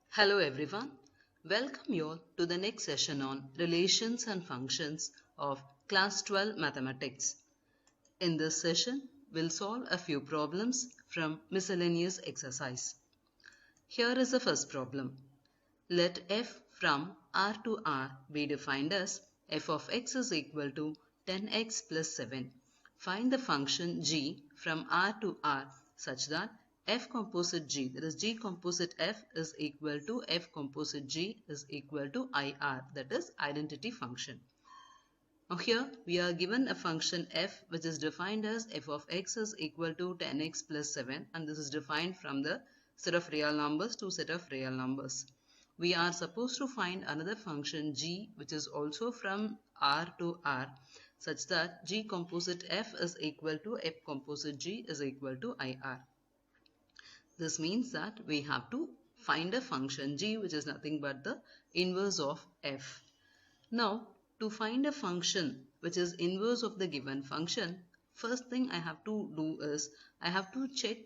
Hello everyone, welcome you all to the next session on relations and functions of class 12 mathematics. In this session, we'll solve a few problems from miscellaneous exercise. Here is the first problem. Let f from R to R be defined as f of x is equal to 10x plus 7. Find the function g from R to R such that f composite g, that is g composite f, is equal to f composite g is equal to IR, that is identity function. Now here we are given a function f which is defined as f of x is equal to 10x plus 7, and this is defined from the set of real numbers to set of real numbers. We are supposed to find another function g which is also from R to R such that g composite f is equal to f composite g is equal to IR. This means that we have to find a function g which is nothing but the inverse of f. Now, to find a function which is inverse of the given function, first thing I have to do is I have to check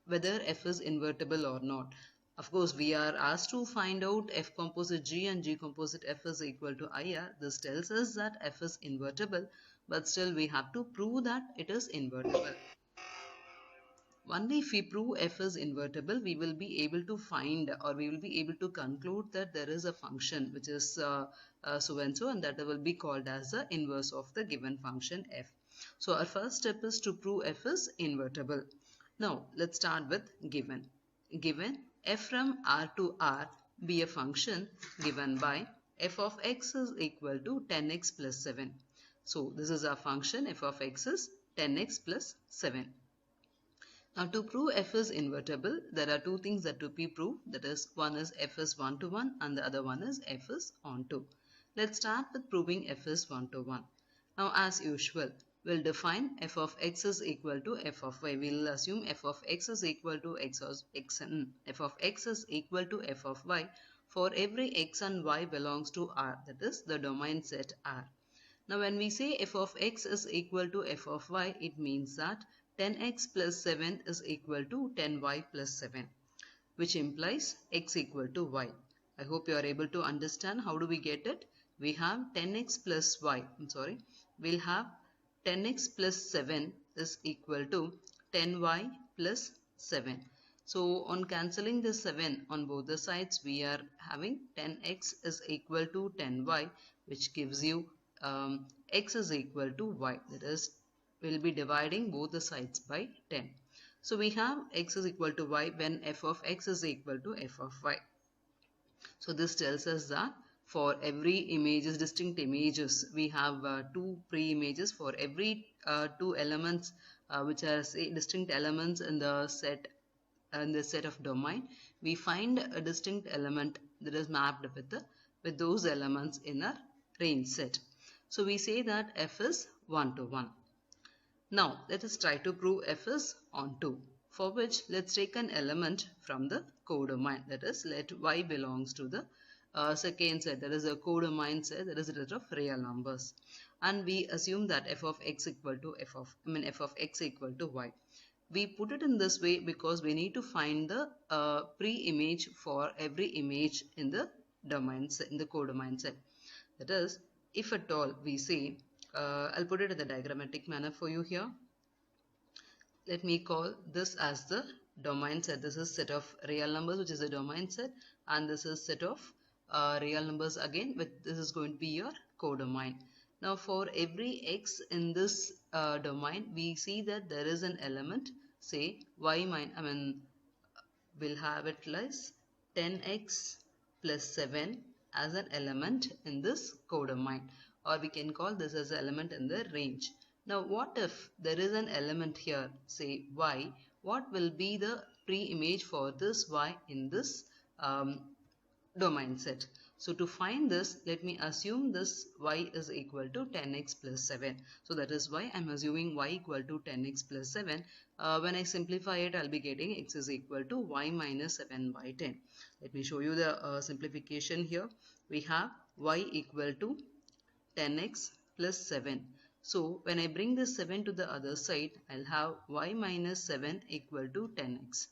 whether f is invertible or not. Of course, we are asked to find out f composite g and g composite f is equal to IR. This tells us that f is invertible, but still we have to prove that it is invertible. Only if we prove f is invertible, we will be able to find, or we will be able to conclude that there is a function which is so and so, and that will be called as the inverse of the given function f. So our first step is to prove f is invertible. Now let's start with given. Given f from R to R be a function given by f of x is equal to 10x plus 7. So this is our function, f of x is 10x plus 7. Now to prove f is invertible, there are two things that to be proved. That is, one is f is 1 to 1 and the other one is f is onto. Let's start with proving f is 1 to 1. Now as usual, we'll define f of x is equal to f of y. We'll assume f of x is equal to f of x is equal to f of y for every x and y belongs to R, that is the domain set R. Now when we say f of x is equal to f of y, it means that 10x plus 7 is equal to 10y plus 7, which implies x equal to y. I hope you are able to understand how do we get it. We have 10x plus y, we'll have 10x plus 7 is equal to 10y plus 7. So on cancelling the 7 on both the sides, we are having 10x is equal to 10y, which gives you x is equal to y. That is, we'll be dividing both the sides by 10. So we have x is equal to y when f of x is equal to f of y. So this tells us that for every images, distinct images, we have two pre-images for every two elements which are distinct elements in the set of domain. We find a distinct element that is mapped with those elements in a range set. So we say that f is 1 to 1. Now let us try to prove f is onto, for which let's take an element from the codomain, that is let y belongs to the second set, that is a codomain set, that is a set of real numbers, and we assume that f of x equal to f of x equal to y. We put it in this way because we need to find the pre-image for every image in the domain set, in the codomain set. That is, if at all we say, I'll put it in the diagrammatic manner for you here. Let me call this as the domain set. This is set of real numbers, which is a domain set, and this is set of real numbers again, but this is going to be your codomain. Now for every x in this domain, we see that there is an element, say y minus, we'll have it as 10x plus 7 as an element in this codomain, or we can call this as an element in the range. Now what if there is an element here, say y, what will be the pre-image for this y in this domain set? So to find this, let me assume this y is equal to 10x plus 7. So that is why I'm assuming y equal to 10x plus 7. When I simplify it, I'll be getting x is equal to y minus 7 by 10. Let me show you the simplification here. We have y equal to 10x plus 7. So when I bring this 7 to the other side, I'll have y minus 7 equal to 10x.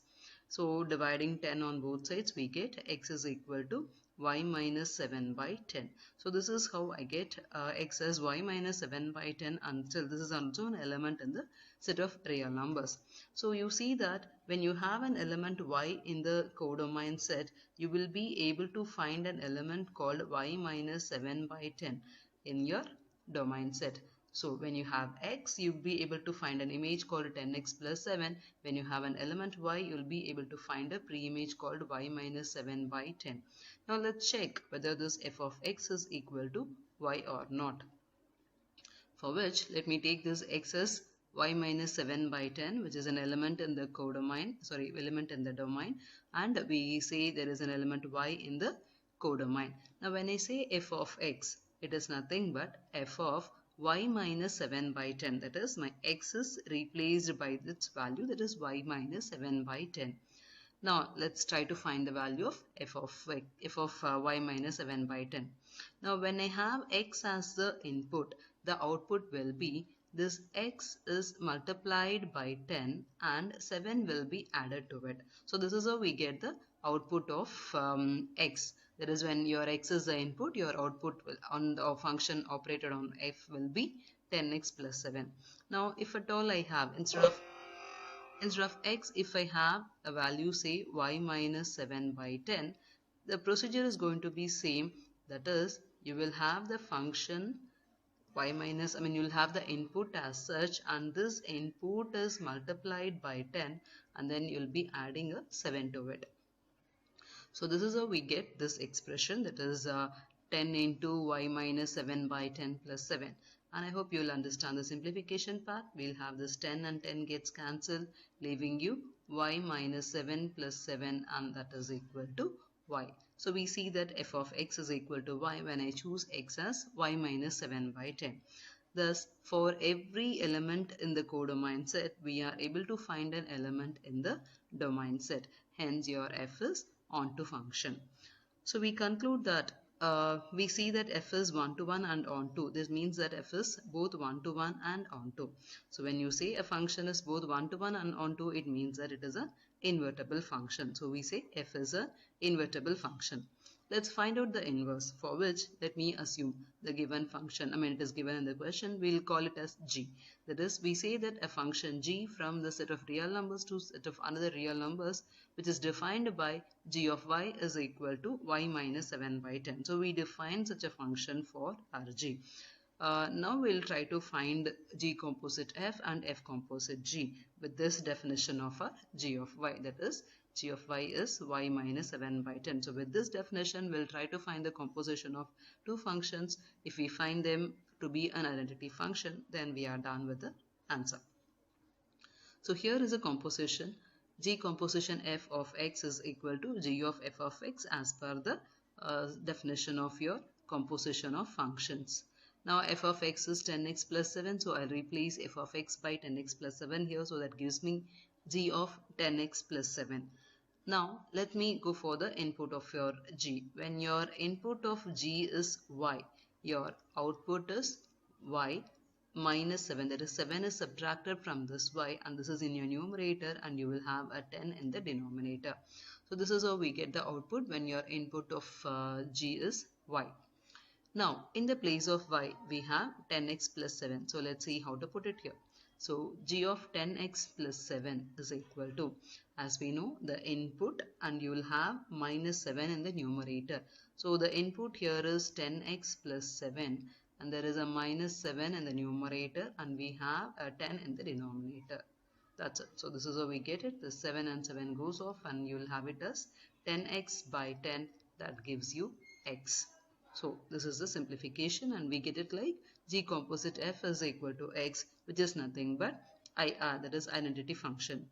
So dividing 10 on both sides, we get x is equal to y minus 7 by 10. So this is how I get x as y minus 7 by 10 until this is also an element in the set of real numbers. So you see that when you have an element y in the codomain set, you will be able to find an element called y minus 7 by 10 in your domain set. So when you have x, you'll be able to find an image called 10x plus 7. When you have an element y, you'll be able to find a pre-image called y minus 7 by 10. Now let's check whether this f of x is equal to y or not. For which, let me take this x as y minus 7 by 10, which is an element in the codomain, element in the domain, and we say there is an element y in the codomain. Now when I say f of x, it is nothing but f of y minus 7 by 10, that is my x is replaced by its value, that is y minus 7 by 10. Now let's try to find the value of f of y minus 7 by 10. Now when I have x as the input, the output will be this x is multiplied by 10 and 7 will be added to it. So this is how we get the output of x. That is, when your x is the input, your output will, on the function operated on f will be 10x plus 7. Now if at all I have, instead of x, if I have a value say y minus 7 by 10, the procedure is going to be same. That is, you will have the function y minus, you'll have the input as such, and this input is multiplied by 10, and then you'll be adding a 7 to it. So this is how we get this expression, that is 10 into y minus 7 by 10 plus 7. And I hope you'll understand the simplification part. We'll have this 10 and 10 gets cancelled, leaving you y minus 7 plus 7, and that is equal to y. So we see that f of x is equal to y when I choose x as y minus 7 by 10. Thus, for every element in the codomain set, we are able to find an element in the domain set. Hence, your f is onto function. So we conclude that we see that f is one-to-one and onto. This means that f is both one-to-one and onto. So when you say a function is both one-to-one and onto, it means that it is an invertible function. So we say f is an invertible function. Let's find out the inverse, for which let me assume the given function, it is given in the question, we'll call it as g. That is, we say that a function g from the set of real numbers to set of another real numbers, which is defined by g of y is equal to y minus 7 by 10. So we define such a function for our g. Now we'll try to find g composite f and f composite g with this definition of our g of y, that is g of y is y minus 7 by 10. So with this definition, we'll try to find the composition of two functions. If we find them to be an identity function, then we are done with the answer. So here is a composition. G composition f of x is equal to g of f of x as per the definition of your composition of functions. Now f of x is 10x plus 7, so I'll replace f of x by 10x plus 7 here, so that gives me g of 10x plus 7. Now let me go for the input of your g. When your input of g is y, your output is y minus 7, that is 7 is subtracted from this y, and this is in your numerator, and you will have a 10 in the denominator. So this is how we get the output when your input of g is y. Now in the place of y, we have 10x plus 7. So let's see how to put it here. So g of 10x plus 7 is equal to, as we know, the input, and you will have minus 7 in the numerator. So the input here is 10x plus 7, and there is a minus 7 in the numerator, and we have a 10 in the denominator. That's it. So this is how we get it. The 7 and 7 goes off, and you will have it as 10x by 10. That gives you x. So this is the simplification, and we get it like g composite f is equal to x, which is nothing but IR, that is identity function.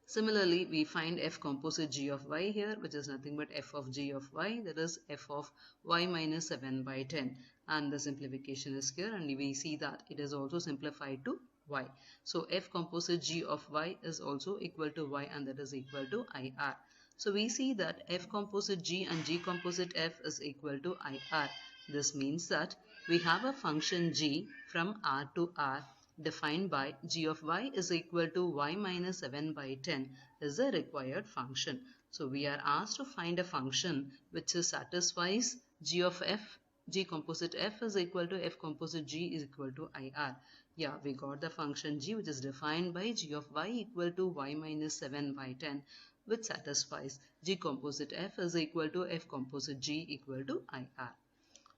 Similarly, we find f composite g of y here, which is nothing but f of g of y, that is f of y minus 7 by 10. And the simplification is here, and we see that it is also simplified to y. So f composite g of y is also equal to y, and that is equal to IR. So we see that f composite g and g composite f is equal to IR. This means that we have a function g from R to R defined by g of y is equal to y minus 7 by 10 is the required function. So we are asked to find a function which satisfies g of f, g composite f is equal to f composite g is equal to IR. Yeah, we got the function g which is defined by g of y equal to y minus 7 by 10, which satisfies g composite f is equal to f composite g equal to IR.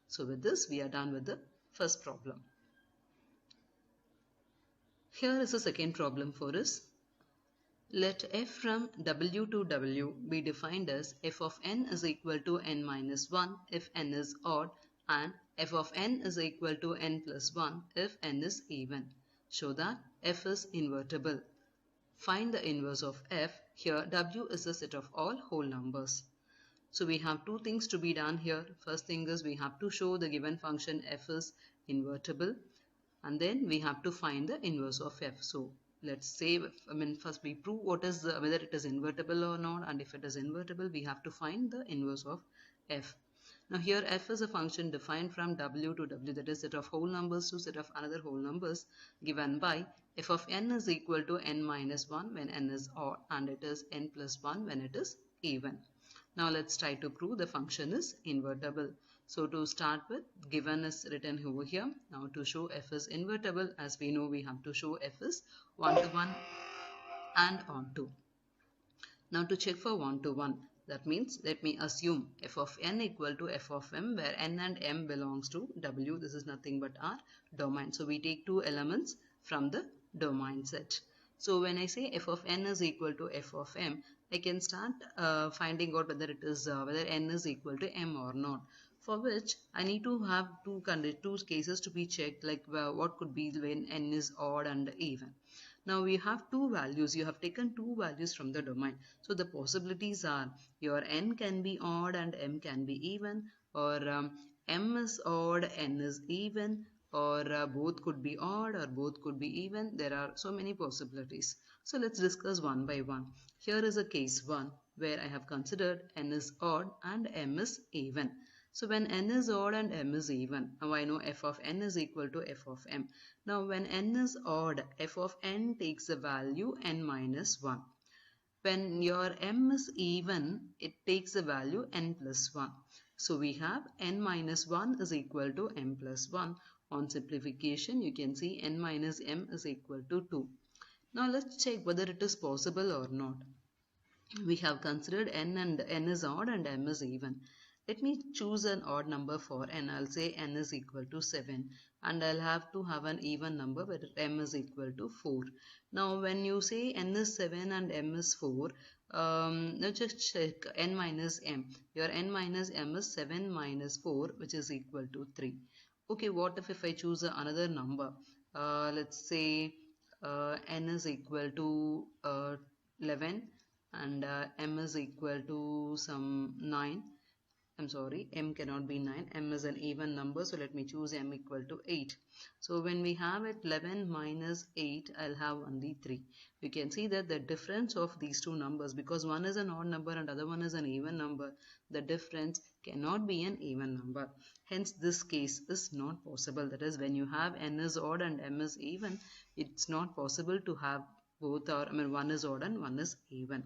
So with this we are done with the first problem. Here is the second problem for us. Let f from w to w be defined as f of n is equal to n minus 1 if n is odd and f of n is equal to n plus 1 if n is even. Show that f is invertible. Find the inverse of f. Here w is a set of all whole numbers. So we have two things to be done here. First thing is we have to show the given function f is invertible, and then we have to find the inverse of f. So let's say, first we prove what is whether it is invertible or not, and if it is invertible we have to find the inverse of f. Now here f is a function defined from w to w, that is set of whole numbers to set of another whole numbers, given by f of n is equal to n minus 1 when n is odd and it is n plus 1 when it is even. Now let's try to prove the function is invertible. So to start with, given is written over here. Now to show f is invertible, as we know we have to show f is 1 to 1 and onto. Now to check for 1 to 1, that means let me assume f of n equal to f of m, where n and m belongs to w. This is nothing but our domain. So we take two elements from the domain set. So when I say f of n is equal to f of m, I can start finding out whether it is whether n is equal to m or not. For which I need to have two cases to be checked, like what could be when n is odd and even. Now we have two values. You have taken two values from the domain. So the possibilities are your n can be odd and m can be even, or m is odd, n is even, or both could be odd or both could be even. There are so many possibilities. So let's discuss one by one. Here is a case 1 where I have considered n is odd and m is even. So when n is odd and m is even, now I know f of n is equal to f of m. Now when n is odd, f of n takes the value n minus 1. When your m is even, it takes the value n plus 1. So we have n minus 1 is equal to m plus 1. On simplification, you can see n minus m is equal to 2. Now let's check whether it is possible or not. We have considered n is odd and m is even. Let me choose an odd number for n. I'll say n is equal to 7, and I'll have to have an even number where m is equal to 4. Now when you say n is 7 and m is 4, now just check n minus m. Your n minus m is 7 minus 4, which is equal to 3. Okay, what if I choose another number? Let's say n is equal to 11 and m is equal to some 9. I'm sorry, m cannot be 9. M is an even number, so let me choose m equal to 8. So when we have it 11 minus 8, I'll have only 3. You can see that the difference of these two numbers, because one is an odd number and other one is an even number, the difference cannot be an even number. Hence this case is not possible. That is, when you have n is odd and m is even, it's not possible to have both, or one is odd and one is even.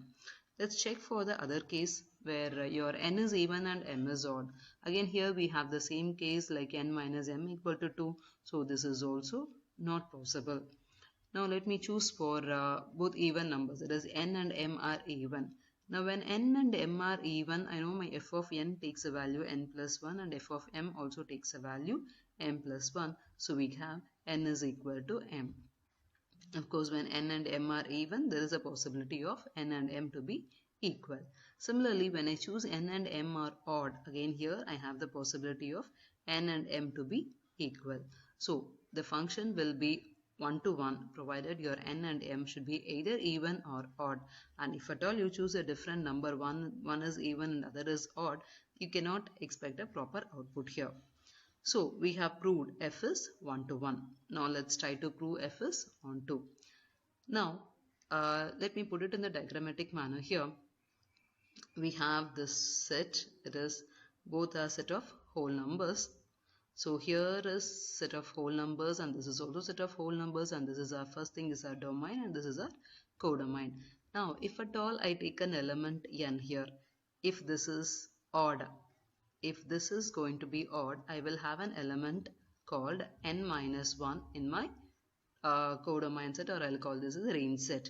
Let's check for the other case where your n is even and m is odd. Again here we have the same case, like n minus m equal to 2. So this is also not possible. Now let me choose for both even numbers. That is, n and m are even. Now when n and m are even, I know my f of n takes a value n plus 1 and f of m also takes a value m plus 1. So we have n is equal to m. Of course, when n and m are even, there is a possibility of n and m to be equal. Similarly, when I choose n and m are odd, again here I have the possibility of n and m to be equal. So the function will be 1 to 1, provided your n and m should be either even or odd. And if at all you choose a different number, one is even and other is odd, you cannot expect a proper output here. So we have proved f is 1 to 1. Now let's try to prove f is onto. Now let me put it in the diagrammatic manner here. We have this set. It is both a set of whole numbers. So here is set of whole numbers, and this is also set of whole numbers, and this is our first thing is our domain, and this is our codomain. Now if at all I take an element n here, if this is odd, if this is going to be odd, I will have an element called n minus 1 in my codomain set, or I'll call this as a range set.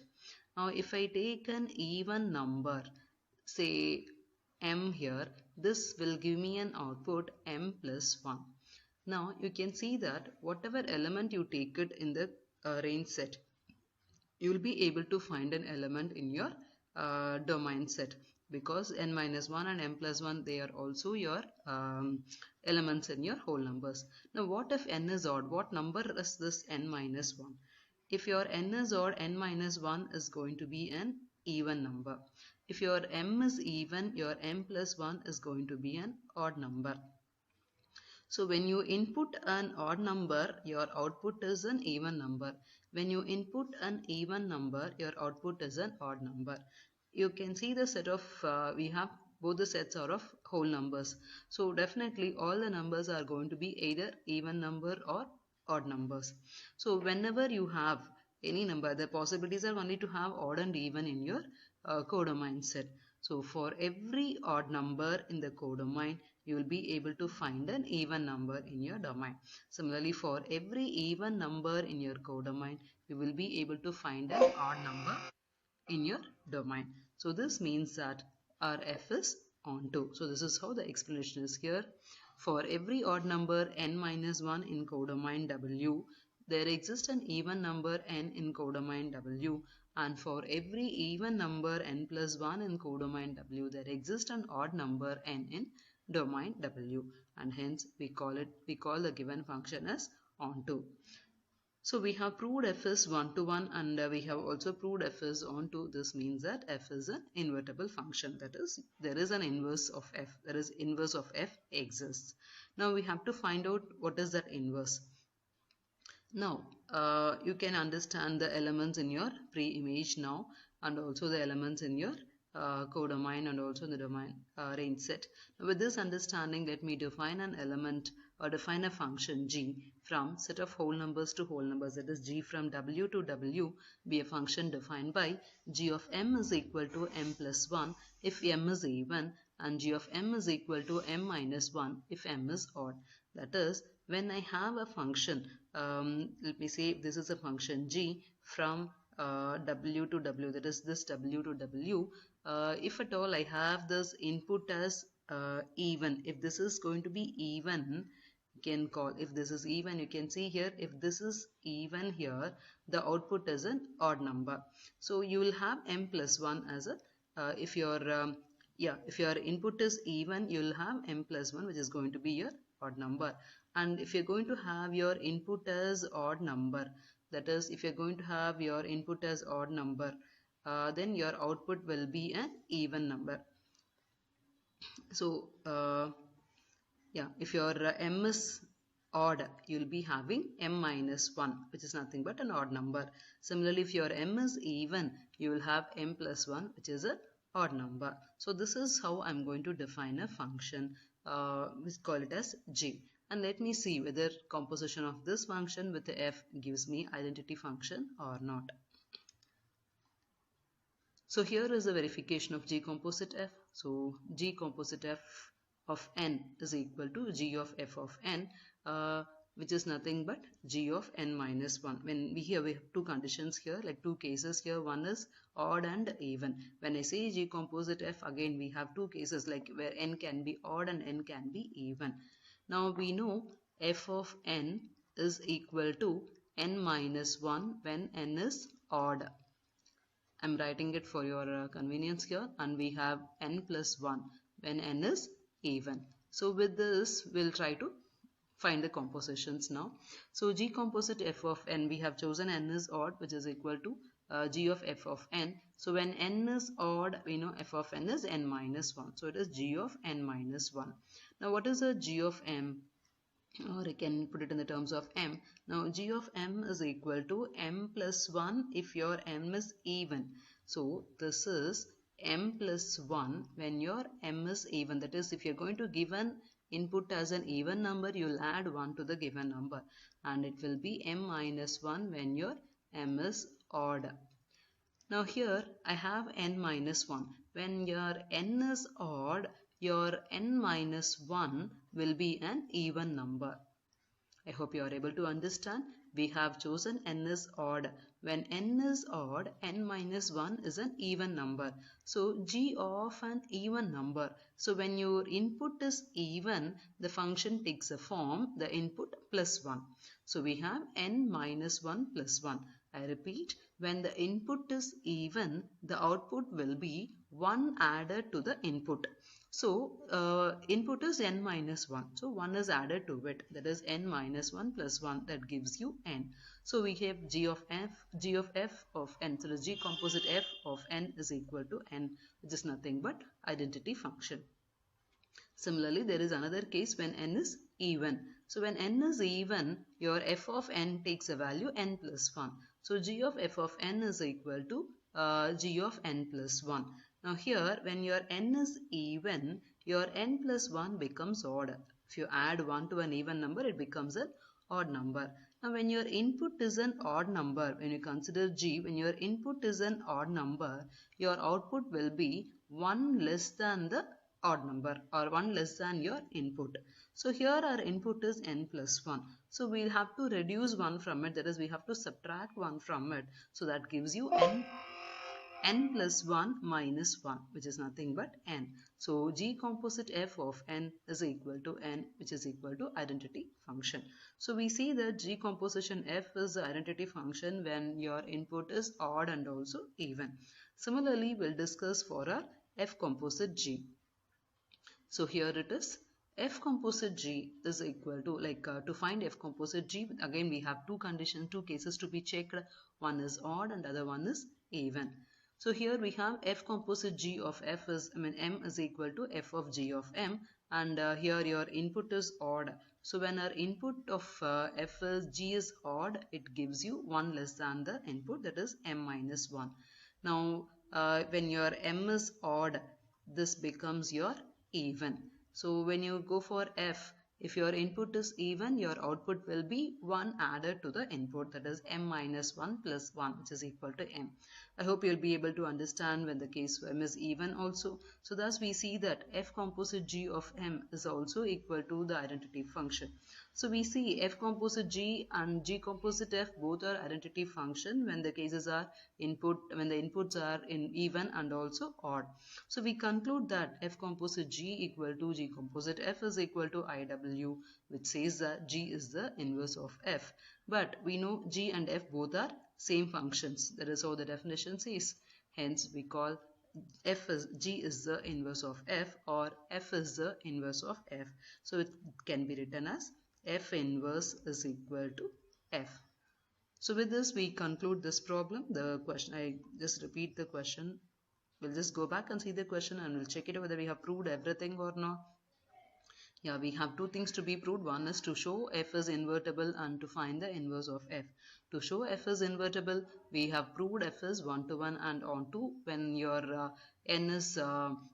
Now if I take an even number, say m here, this will give me an output m plus 1. Now you can see that whatever element you take it in the range set, you will be able to find an element in your domain set, because n minus 1 and m plus 1, they are also your elements in your whole numbers. Now what if n is odd? What number is this n minus 1? If your n is odd, n minus 1 is going to be an even number. If your m is even, your m plus 1 is going to be an odd number. So when you input an odd number, your output is an even number. When you input an even number, your output is an odd number. You can see the set of, we have both the sets are of whole numbers. So definitely all the numbers are going to be either even number or odd numbers. So whenever you have any number, the possibilities are only to have odd and even in your codomain set. So for every odd number in the codomain, you will be able to find an even number in your domain. Similarly, for every even number in your codomain, you will be able to find an odd number in your domain. So this means that our f is onto. So this is how the explanation is here. For every odd number n minus 1 in codomain W, there exists an even number n in codomain W, and for every even number n plus 1 in codomain W, there exists an odd number n in domain W, and hence we call the given function as onto. So we have proved f is 1 to 1, and we have also proved f is onto. This means that f is an invertible function. That is, there is an inverse of f. There is inverse of f exists. Now we have to find out what is that inverse. Now you can understand the elements in your pre-image now, and also the elements in your codomain, and also the domain range set. Now, with this understanding, let me define an element or define a function g from set of whole numbers to whole numbers. That is, g from w to w be a function defined by g of m is equal to m plus 1 if m is even, and g of m is equal to m minus 1 if m is odd. That is, when I have a function, let me say this is a function g from w to w, that is this w to w, if at all I have this input as even, if this is going to be even, you can call, if this is even, you can see here, if this is even here, the output is an odd number. So you will have m plus 1 as a, if your input is even, you will have m plus 1, which is going to be your odd number. And if you're going to have your input as odd number, that is, if you're going to have your input as odd number, then your output will be an even number. So if your m is odd, you'll be having m minus 1, which is nothing but an odd number. Similarly, if your m is even, you will have m plus 1, which is an odd number. So this is how I'm going to define a function. We call it as g. And let me see whether composition of this function with the f gives me identity function or not. So here is the verification of g composite f. So g composite f of n is equal to g of f of n, which is nothing but g of n minus 1. When we have two conditions here, like two cases here, one is odd and even. When I say g composite f, again we have two cases, like where n can be odd and n can be even. Now we know f of n is equal to n minus 1 when n is odd. I'm writing it for your convenience here, and we have n plus 1 when n is even. So with this, we'll try to find the compositions now. So g composite f of n, we have chosen n is odd, which is equal to g of f of n. So when n is odd, we know f of n is n minus 1. So it is g of n minus 1. Now what is a g of m? Or I can put it in the terms of m. Now g of m is equal to m plus 1 if your m is even. So this is m plus 1 when your m is even. That is, if you're going to give an input as an even number, you'll add 1 to the given number, and it will be m minus 1 when your m is odd. Now here I have n minus 1. When your n is odd, your n minus 1 will be an even number. I hope you are able to understand. We have chosen n is odd. When n is odd, n minus 1 is an even number. So g of an even number. So when your input is even, the function takes a form, the input plus 1. So we have n minus 1 plus 1. I repeat, when the input is even, the output will be 1 added to the input. So input is n minus 1. So 1 is added to it. That is n minus 1 plus 1. That gives you n. So we have g of f of n. So the g composite f of n is equal to n, which is nothing but identity function. Similarly, there is another case when n is even. So when n is even, your f of n takes a value n plus 1. So g of f of n is equal to g of n plus 1. Now here, when your n is even, your n plus 1 becomes odd. If you add 1 to an even number, it becomes an odd number. Now when your input is an odd number, when you consider g, when your input is an odd number, your output will be 1 less than the odd number, or 1 less than your input. So here our input is n plus 1. So we'll have to reduce 1 from it, that is we have to subtract 1 from it. So that gives you n plus 1 minus 1, which is nothing but n. So g composite f of n is equal to n, which is equal to identity function. So we see that g composition f is the identity function when your input is odd and also even. Similarly, we'll discuss for our f composite g. So here it is. F composite g is equal to, to find f composite g, again we have two conditions, two cases to be checked. One is odd and other one is even. So here we have f composite g of f is, m is equal to f of g of m, and here your input is odd. So when our input of f is g is odd, it gives you 1 less than the input, that is m minus 1. Now when your m is odd, this becomes your even. So when you go for f, if your input is even, your output will be 1 added to the input, that is m minus 1 plus 1, which is equal to m. I hope you'll be able to understand when the case m is even also. So thus we see that f composite g of m is also equal to the identity function. So we see f composite g and g composite f both are identity function when the cases are when the inputs are in even and also odd. So we conclude that f composite g equal to g composite f is equal to IW, which says that g is the inverse of f. But we know g and f both are same functions. That is how the definition says. Hence we call g is the inverse of f, or f is the inverse of f. So it can be written as f inverse is equal to f. So with this we conclude this problem. The question, I just repeat the question. We'll just go back and see the question and we'll check it whether we have proved everything or not. Yeah, we have two things to be proved. One is to show f is invertible and to find the inverse of f. To show f is invertible, we have proved f is 1 to 1 and onto when your n is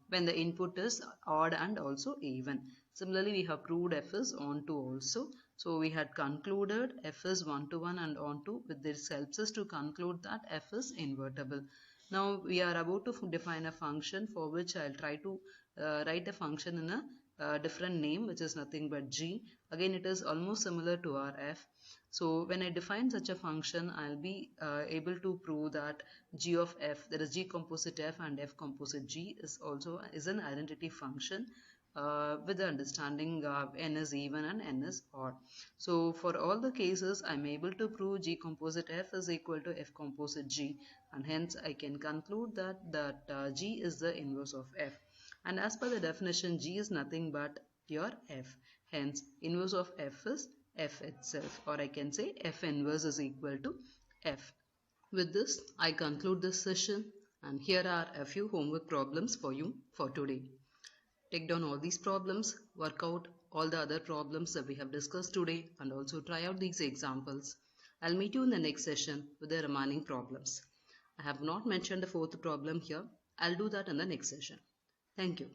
when the input is odd and also even. Similarly, we have proved f is onto also. So we had concluded f is 1 to 1 and onto. With this helps us to conclude that f is invertible. Now we are about to define a function for which I'll try to write a function in a different name, which is nothing but g. Again, it is almost similar to our f. So when I define such a function, I'll be able to prove that g of f, that is g composite f and f composite g, is an identity function with the understanding n is even and n is odd. So for all the cases, I'm able to prove g composite f is equal to f composite g, and hence I can conclude that g is the inverse of f. And as per the definition, g is nothing but your f. Hence, inverse of f is f itself, or I can say f inverse is equal to f. With this, I conclude this session, and here are a few homework problems for you for today. Take down all these problems, work out all the other problems that we have discussed today, and also try out these examples. I'll meet you in the next session with the remaining problems. I have not mentioned the fourth problem here. I'll do that in the next session. Thank you.